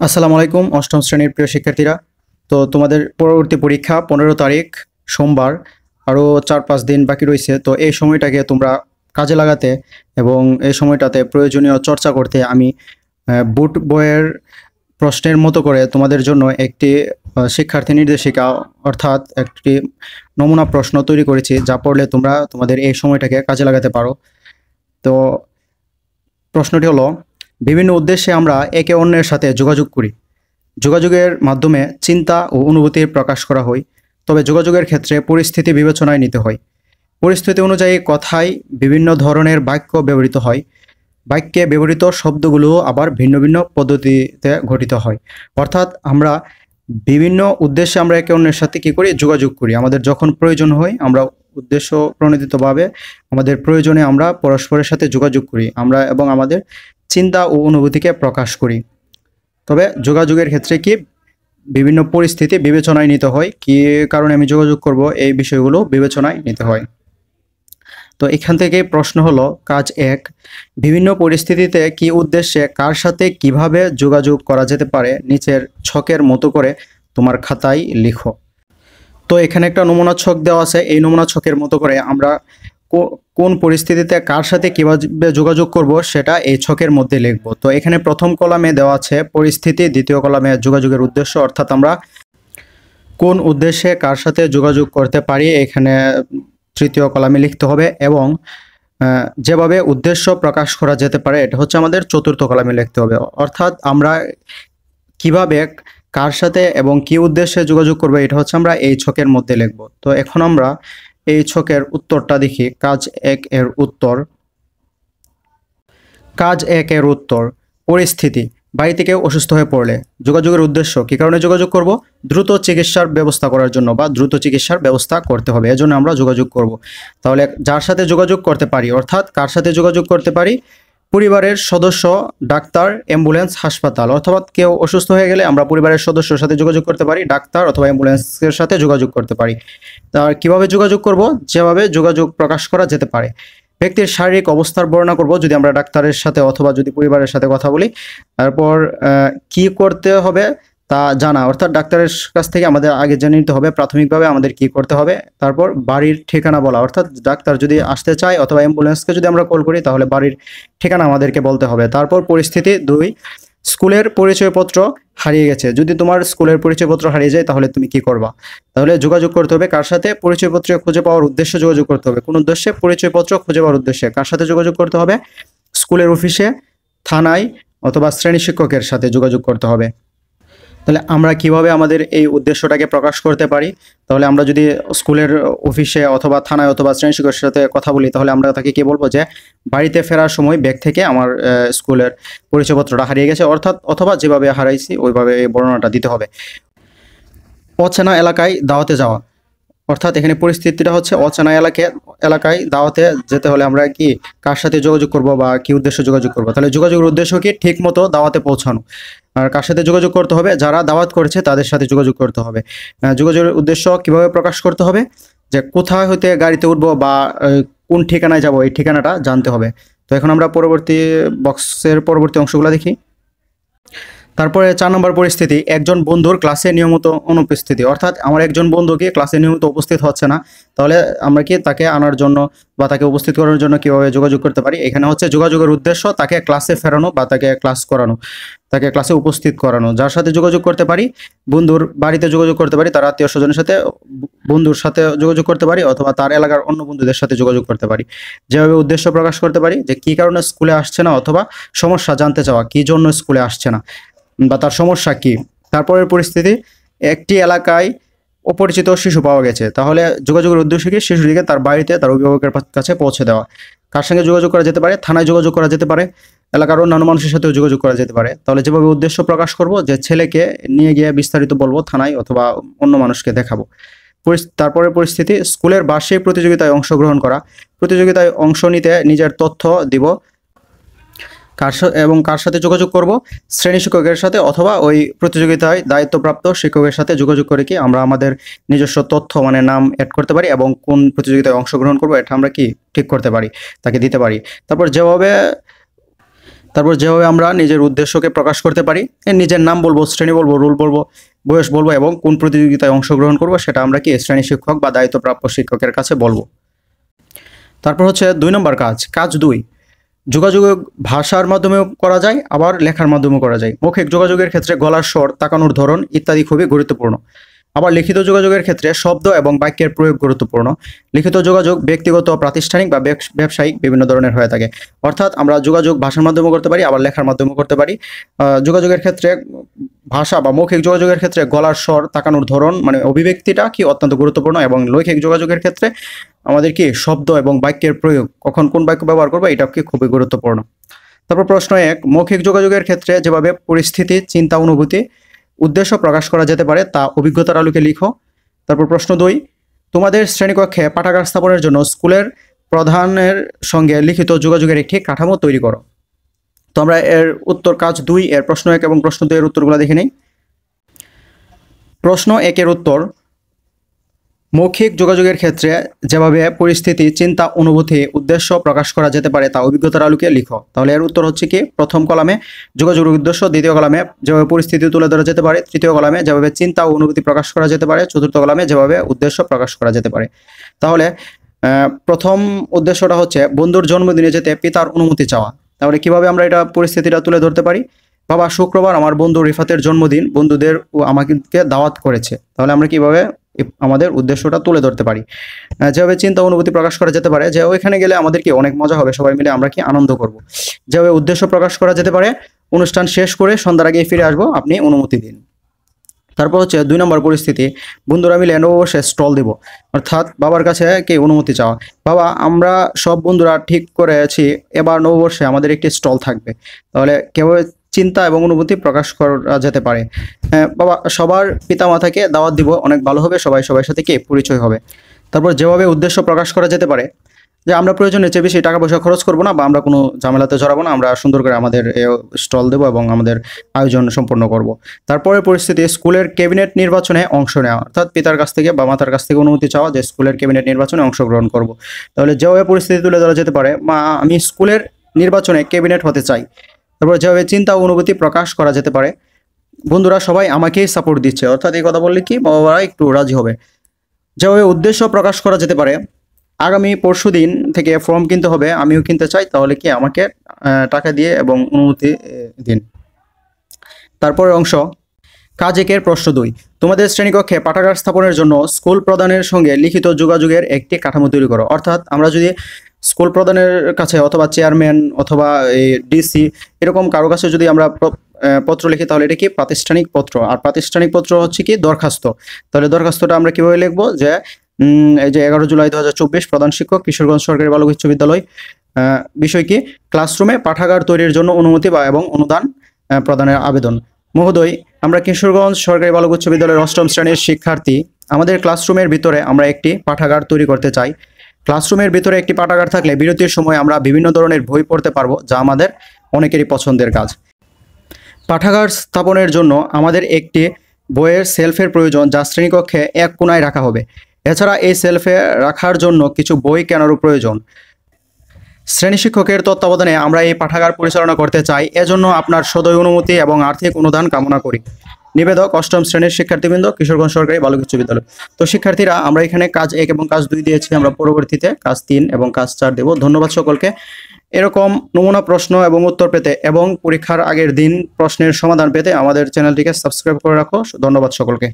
আসসালামু আলাইকুম অষ্টম শ্রেণীর প্রিয় শিক্ষার্থীরা। তো তোমাদের পরবর্তী পরীক্ষা 15 তারিখ সোমবার, আরও 4-5 দিন বাকি রয়েছে। তো এই সময়টাকে তোমরা কাজে লাগাতে এবং এই সময়টাতে প্রয়োজনীয় চর্চা করতে আমি বুট বইয়ের প্রশ্নের মতো করে তোমাদের জন্য একটি শিক্ষার্থী নির্দেশিকা অর্থাৎ একটি নমুনা প্রশ্ন তৈরি করেছি, যা পড়লে তোমরা তোমাদের এই সময়টাকে কাজে লাগাতে পারো। তো প্রশ্নটি হলো, বিভিন্ন উদ্দেশ্যে আমরা একে অন্যের সাথে যোগাযোগ করি। যোগাযোগের মাধ্যমে চিন্তা ও অনুভূতির প্রকাশ করা হয়, তবে যোগাযোগের ক্ষেত্রে পরিস্থিতি বিবেচনায় নিতে হয়। পরিস্থিতি অনুযায়ী কথায় বিভিন্ন ধরনের বাক্য ব্যবহৃত হয়। বাক্যে ব্যবহৃত শব্দগুলো আবার ভিন্ন ভিন্ন পদ্ধতিতে গঠিত হয়। অর্থাৎ আমরা বিভিন্ন উদ্দেশ্যে আমরা একে অন্যের সাথে কী করি, যোগাযোগ করি। আমাদের যখন প্রয়োজন হয় আমরা উদ্দেশ্য প্রণোদিতভাবে আমাদের প্রয়োজনে আমরা পরস্পরের সাথে যোগাযোগ করি আমরা এবং আমাদের চিন্তা ও অনুভূতিকে প্রকাশ করি। তবে যোগাযোগের ক্ষেত্রে কি বিভিন্ন পরিস্থিতি বিবেচনায় নিতে হয়, কী কারণে আমি যোগাযোগ করব এই বিষয়গুলো বিবেচনায় নিতে হয়। তো এখান থেকে প্রশ্ন হলো, কাজ 1, বিভিন্ন পরিস্থিতিতে কি উদ্দেশ্যে কার সাথে কিভাবে যোগাযোগ করা যেতে পারে নিচের ছকের মতো করে তোমার খাতায় লিখো। তো এখানে একটা নমুনা ছক দেওয়া আছে, এই নমুনা ছকের মতো করে আমরা কোন পরিস্থিতিতে কার সাথে কীভাবে যোগাযোগ করব সেটা এই ছকের মধ্যে লিখব। তো এখানে প্রথম কলামে দেওয়া আছে পরিস্থিতি, দ্বিতীয় কলামে যোগাযোগের উদ্দেশ্য, অর্থাৎ আমরা কোন উদ্দেশ্যে কার সাথে যোগাযোগ করতে পারি এখানে তৃতীয় কলামে লিখতে হবে, এবং যেভাবে উদ্দেশ্য প্রকাশ করা যেতে পারে এটা হচ্ছে আমাদের চতুর্থ কলামে লিখতে হবে। অর্থাৎ আমরা কিভাবে কার সাথে এবং কি উদ্দেশ্যে যোগাযোগ করবো এটা হচ্ছে আমরা এই ছকের মধ্যে লিখব। তো এখন আমরা এই ছকের উত্তরটা দেখি। কাজ 1 এর উত্তর। কাজ 1 এর উত্তর, পরিস্থিতি, বাড়ি থেকে অসুস্থ হয়ে পড়লে। যোগাযোগের উদ্দেশ্য, কী কারণে যোগাযোগ করব, দ্রুত চিকিৎসার ব্যবস্থা করার জন্য বা দ্রুত চিকিৎসার ব্যবস্থা করতে হবে, এজন্য আমরা যোগাযোগ করব। তাহলে যার সাথে যোগাযোগ করতে পারি, অর্থাৎ কার সাথে যোগাযোগ করতে পারি, পরিবারের সদস্য, ডাক্তার, অ্যাম্বুলেন্স, হাসপাতাল। অথবা কেউ অসুস্থ হয়ে গেলে আমরা পরিবারের সদস্যের সাথে যোগাযোগ করতে পারি, ডাক্তার অথবা অ্যাম্বুলেন্সের সাথে যোগাযোগ করতে পারি। তার কীভাবে যোগাযোগ করব, যেভাবে যোগাযোগ প্রকাশ করা যেতে পারে। ব্যক্তির শারীরিক অবস্থার বর্ণনা করব যদি আমরা ডাক্তারের সাথে অথবা যদি পরিবারের সাথে কথা বলি। তারপর কি করতে হবে তা জানা, অর্থাৎ ডাক্তারের কাছ থেকে আমাদের আগে জেনে নিতে হবে প্রাথমিকভাবে আমাদের কি করতে হবে। তারপর বাড়ির ঠিকানা বলা, অর্থাৎ ডাক্তার যদি আসতে চায় অথবা অ্যাম্বুলেন্সকে যদি আমরা কল করি তাহলে বাড়ির ঠিকানা আমাদেরকে বলতে হবে। তারপর পরিস্থিতি 2, স্কুলের পরিচয়পত্র হারিয়ে গেছে। যদি তোমার স্কুলের পরিচয়পত্র হারিয়ে যায় তাহলে তুমি কি করবা, তাহলে যোগাযোগ করতে হবে কার সাথে, পরিচয়পত্র খুঁজে পাওয়ার উদ্দেশ্যে যোগাযোগ করতে হবে। কোন উদ্দেশ্যে, পরিচয়পত্র খুঁজে পাওয়ার উদ্দেশ্যে। কার সাথে যোগাযোগ করতে হবে, স্কুলের অফিসে, থানায় অথবা শ্রেণী শিক্ষকের সাথে যোগাযোগ করতে হবে। তাহলে আমরা কিভাবে আমাদের এই উদ্দেশ্যটাকে প্রকাশ করতে পারি, তাহলে আমরা যদি স্কুলের অফিসে অথবা থানায় অথবা শ্রেণী শিক্ষকের সাথে কথা বলি তাহলে আমরা তাকে কি বলবো, যে বাড়িতে ফেরার সময় ব্যাগ থেকে আমার স্কুলের পরিচয়পত্রটা হারিয়ে গেছে, অর্থাৎ অথবা যেভাবে হারাইছি ওইভাবে এই বর্ণনাটা দিতে হবে। অচেনা এলাকায় দাওয়াতে যাওয়া, অর্থাৎ এখানে পরিস্থিতিটা হচ্ছে অচেনা এলাকায় দাওয়াতে যেতে হলে আমরা কি কার সাথে যোগাযোগ করব বা কি উদ্দেশ্যে যোগাযোগ করব। তাহলে যোগাযোগের উদ্দেশ্য কি, ঠিক মতো দাওয়াতে পৌঁছানো। আর কার সাথে যোগাযোগ করতে হবে, যারা দাওয়াত করেছে তাদের সাথে যোগাযোগ করতে হবে। যোগাযোগের উদ্দেশ্য কিভাবে প্রকাশ করতে হবে, যে কোথায় হইতে গাড়িতে উঠবো বা কোন ঠিকানায় যাব এই ঠিকানাটা জানতে হবে। তো এখন আমরা পরবর্তী বক্সের পরবর্তী অংশগুলো দেখি। তারপরে 4 নম্বর পরিস্থিতি, একজন বন্ধুর ক্লাসে নিয়মিত অনুপস্থিতি, অর্থাৎ আমার একজন বন্ধু কি ক্লাসে নিয়মিত উপস্থিত হচ্ছে না, তাহলে আমরা কি তাকে আনার জন্য বা তাকে উপস্থিত করানোর জন্য কীভাবে যোগাযোগ করতে পারি। এখানে হচ্ছে যোগাযোগের উদ্দেশ্য তাকে ক্লাসে ফেরানো বা তাকে ক্লাস করানো, তাকে ক্লাসে উপস্থিত করানো। যার সাথে যোগাযোগ করতে পারি, বন্ধুর বাড়িতে যোগাযোগ করতে পারি, তার আত্মীয় স্বজনের সাথে, বন্ধুর সাথে যোগাযোগ করতে পারি অথবা তার এলাকার অন্য বন্ধুদের সাথে যোগাযোগ করতে পারি। যেভাবে উদ্দেশ্য প্রকাশ করতে পারি, যে কী কারণে স্কুলে আসছে না অথবা সমস্যা জানতে চাওয়া, কী জন্য স্কুলে আসছে না বা তার সমস্যা কি। তারপরের পরিস্থিতি, একটি এলাকায় অপরিচিত শিশু পাওয়া গেছে, তাহলে যোগাযোগের উদ্দেশ্য কি, শিশুটিকে তার বাড়িতে তার অভিভাবকের কাছে পৌঁছে দেওয়া। কার সঙ্গে যোগাযোগ করা যেতে পারে, থানায় যোগাযোগ করা যেতে পারে, এলাকার অন্যান্য মানুষের সাথেও যোগাযোগ করা যেতে পারে। তাহলে যেভাবে উদ্দেশ্য প্রকাশ করব, যে ছেলেকে নিয়ে গিয়ে বিস্তারিত বলবো থানায় অথবা অন্য মানুষকে দেখাবো। তারপরের পরিস্থিতি, স্কুলের বার্ষিক প্রতিযোগিতায় অংশগ্রহণ করা, প্রতিযোগিতায় অংশ নিতে নিজের তথ্য দিব। কার সাথে যোগাযোগ করব, শ্রেণী শিক্ষকের সাথে অথবা ওই প্রতিযোগিতায় দায়িত্বপ্রাপ্ত শিক্ষকের সাথে যোগাযোগ করে কি আমরা আমাদের নিজস্ব তথ্য মানে নাম অ্যাড করতে পারি এবং কোন প্রতিযোগিতায় অংশগ্রহণ করব এটা আমরা কি ঠিক করতে পারি, তাকে দিতে পারি। তারপর যেভাবে আমরা নিজের উদ্দেশ্যকে প্রকাশ করতে পারি, নিজের নাম বলবো, শ্রেণী বলবো, রোল বলবো, বয়স বলবো এবং কোন প্রতিযোগিতায় অংশগ্রহণ করবো সেটা আমরা কি শ্রেণী শিক্ষক বা দায়িত্বপ্রাপ্ত শিক্ষকের কাছে বলবো। তারপর হচ্ছে 2 নম্বর কাজ 2, যোগাযোগ ভাষার মাধ্যমেও করা যায়, আবার লেখার মাধ্যমেও করা যায়। মৌখিক যোগাযোগের ক্ষেত্রে গলার স্বর, তাকানোর ধরন ইত্যাদি খুবই গুরুত্বপূর্ণ। আবার লিখিত যোগাযোগের ক্ষেত্রে শব্দ এবং বাক্যের প্রয়োগ গুরুত্বপূর্ণ। লিখিত যোগাযোগ ব্যক্তিগত, প্রাতিষ্ঠানিক বা ব্যবসায়িক বিভিন্ন ধরনের হয়ে থাকে। অর্থাৎ আমরা যোগাযোগ ভাষার মাধ্যমেও করতে পারি, আবার লেখার মাধ্যমেও করতে পারি। যোগাযোগের ক্ষেত্রে ভাষা বা মৌখিক যোগাযোগের ক্ষেত্রে গলার স্বর, তাকানোর ধরন মানে অভিব্যক্তিটা কি অত্যন্ত গুরুত্বপূর্ণ, এবং লৈখিক যোগাযোগের ক্ষেত্রে আমাদের কি শব্দ এবং বাক্যের প্রয়োগ, কখন কোন বাক্য ব্যবহার করবো এটা কি খুবই গুরুত্বপূর্ণ। তারপর প্রশ্ন 1, মৌখিক যোগাযোগের ক্ষেত্রে যেভাবে পরিস্থিতি, চিন্তা, অনুভূতি, উদ্দেশ্য প্রকাশ করা যেতে পারে তা অভিজ্ঞতার আলোকে লিখো। তারপর প্রশ্ন 2, তোমাদের শ্রেণীকক্ষে পাঠাগার স্থাপনের জন্য স্কুলের প্রধানের সঙ্গে লিখিত যোগাযোগের একটি কাঠামো তৈরি করো। তো আমরা এর উত্তর কাজ 2 এর প্রশ্ন 1 এবং প্রশ্ন 2 এর উত্তরগুলো দেখে নিই। প্রশ্ন 1 এর উত্তর, মৌখিক যোগাযোগের ক্ষেত্রে যেভাবে পরিস্থিতি, চিন্তা, অনুভূতি, উদ্দেশ্য প্রকাশ করা যেতে পারে তা অভিজ্ঞতার আলোকে লিখো। তাহলে এর উত্তর হচ্ছে কি, প্রথম কলামে যোগাযোগের উদ্দেশ্য, দ্বিতীয় কলামে যেভাবে পরিস্থিতি তুলে ধরা যেতে পারে, তৃতীয় কলামে যেভাবে চিন্তা ও অনুভূতি প্রকাশ করা যেতে পারে, চতুর্থ কলামে যেভাবে উদ্দেশ্য প্রকাশ করা যেতে পারে। তাহলে প্রথম উদ্দেশ্যটা হচ্ছে বন্ধুর জন্মদিনে যেতে পিতার অনুমতি চাওয়া। তাহলে কিভাবে আমরা এটা পরিস্থিতিটা তুলে ধরতে পারি? বাবা, শুক্রবার আমার বন্ধু রিফাতের জন্মদিন, বন্ধুদের ও আমাকে দাওয়াত করেছে। তাহলে আমরা কিভাবে আমাদের উদ্দেশ্যটা তুলে ধরতে পারি? যেভাবে চিন্তা অনুভূতি প্রকাশ করা যেতে পারে, যে ওইখানে গেলে আমাদের কি অনেক মজা হবে, সবাই মিলে আমরা কি আনন্দ করব। যেভাবে উদ্দেশ্য প্রকাশ করা যেতে পারে, অনুষ্ঠান শেষ করে সন্ধ্যার আগে ফিরে আসবো, আপনি অনুমতি দিন। তারপর হচ্ছে 2 নম্বর পরিস্থিতি, বন্ধুরা মিলে নববর্ষে স্টল দিব, অর্থাৎ বাবার কাছে কি অনুমতি চাওয়া। বাবা, আমরা সব বন্ধুরা ঠিক করেছি এবার নববর্ষে আমাদের একটি স্টল থাকবে। তাহলে কিভাবে চিন্তা এবং অনুভূতি প্রকাশ করা যেতে পারে? বাবা, সবার পিতামাতাকে দাওয়াত দিব, অনেক ভালো হবে, সবার সাথে কি পরিচয় হবে। তারপর যেভাবে উদ্দেশ্য প্রকাশ করা যেতে পারে, যে আমরা প্রয়োজনের চেয়ে বেশি টাকা পয়সা খরচ করবো না, বা আমরা কোনো ঝামেলাতে জড়াবো না, আমরা সুন্দর করে আমাদের স্টল দেবো এবং আমাদের আয়োজন সম্পন্ন করব। তারপরে পরিস্থিতি, স্কুলের ক্যাবিনেট নির্বাচনে অংশ নেওয়া, অর্থাৎ পিতার কাছ থেকে বা মাতার কাছ থেকে অনুমতি চাওয়া যে স্কুলের ক্যাবিনেট নির্বাচনে অংশগ্রহণ করব। তাহলে যেভাবে পরিস্থিতি তুলে ধরা যেতে পারে, মা, আমি স্কুলের নির্বাচনে ক্যাবিনেট হতে চাই। তারপর যেভাবে চিন্তা ও অনুভূতি প্রকাশ করা যেতে পারে, বন্ধুরা সবাই আমাকেই সাপোর্ট দিচ্ছে, অর্থাৎ এই কথা বললে কি বাবারা একটু রাজি হবে। যেভাবে উদ্দেশ্য প্রকাশ করা যেতে পারে, আগামী পরশুদিন থেকে ফর্ম কিনতে হবে, আমিও কিনতে চাই, তাহলে কি আমাকে টাকা দিয়ে এবং অনুমতি দিন। তারপরের অংশ, কাজ 1 এর প্রশ্ন 2, তোমাদের শ্রেণীকক্ষে পাঠাগার স্থাপনের জন্য স্কুল প্রধানের সঙ্গে লিখিত যোগাযোগের একটি কাঠামো তৈরি করো। অর্থাৎ আমরা যদি স্কুল প্রধানের কাছে অথবা চেয়ারম্যান অথবা ডিসি এরকম কারো কাছে যদি আমরা পত্র লিখি, তাহলে এটা কি প্রাতিষ্ঠানিক পত্র। আর প্রাতিষ্ঠানিক পত্র হচ্ছে কি দরখাস্ত। তাহলে দরখাস্তটা আমরা কিভাবে লিখবো? যে এই যে 11 জুলাই 2024, প্রধান শিক্ষক, কিশোরগঞ্জ সরকারি বালক উচ্চ বিদ্যালয়। বিষয় কি, ক্লাসরুমে পাঠাগার তৈরির জন্য অনুমতি বা এবং অনুদান প্রদানের আবেদন। মহোদয়, আমরা কিশোরগঞ্জ সরকারি বালক উচ্চ বিদ্যালয়ের 8ম শ্রেণীর শিক্ষার্থী, আমাদের ক্লাসরুমের ভিতরে আমরা একটি পাঠাগার তৈরি করতে চাই। ক্লাসরুমের ভিতরে একটি পাঠাগার থাকলে বিরতির সময় আমরা বিভিন্ন ধরনের বই পড়তে পারবো, যা আমাদের অনেকেরই পছন্দের কাজ। পাঠাগার স্থাপনের জন্য আমাদের একটি বইয়ের সেলফের প্রয়োজন, যা শ্রেণীকক্ষে এক কোণায় রাখা হবে। এছাড়া এই সেলফে রাখার জন্য কিছু বই কেনারও প্রয়োজন। শ্রেণী শিক্ষকের তত্ত্বাবধানে আমরা এই পাঠাগার পরিচালনা করতে চাই, এজন্য আপনার সদয় অনুমতি এবং আর্থিক অনুদান কামনা করি। নিবেদক 8ম শ্রেণীর শিক্ষার্থীবৃন্দ, কিশোরগঞ্জ সরকারি বালক উচ্চ বিদ্যালয়। তো শিক্ষার্থীরা, আমরা এখানে কাজ 1 এবং কাজ 2 দিয়েছি, আমরা পরবর্তীতে কাজ 3 এবং কাজ 4 দেব। ধন্যবাদ সকলকে। এরকম নমুনা প্রশ্ন এবং উত্তর পেতে এবং পরীক্ষার আগের দিন প্রশ্নের সমাধান পেতে আমাদের চ্যানেলটিকে সাবস্ক্রাইব করে রাখো। ধন্যবাদ সকলকে।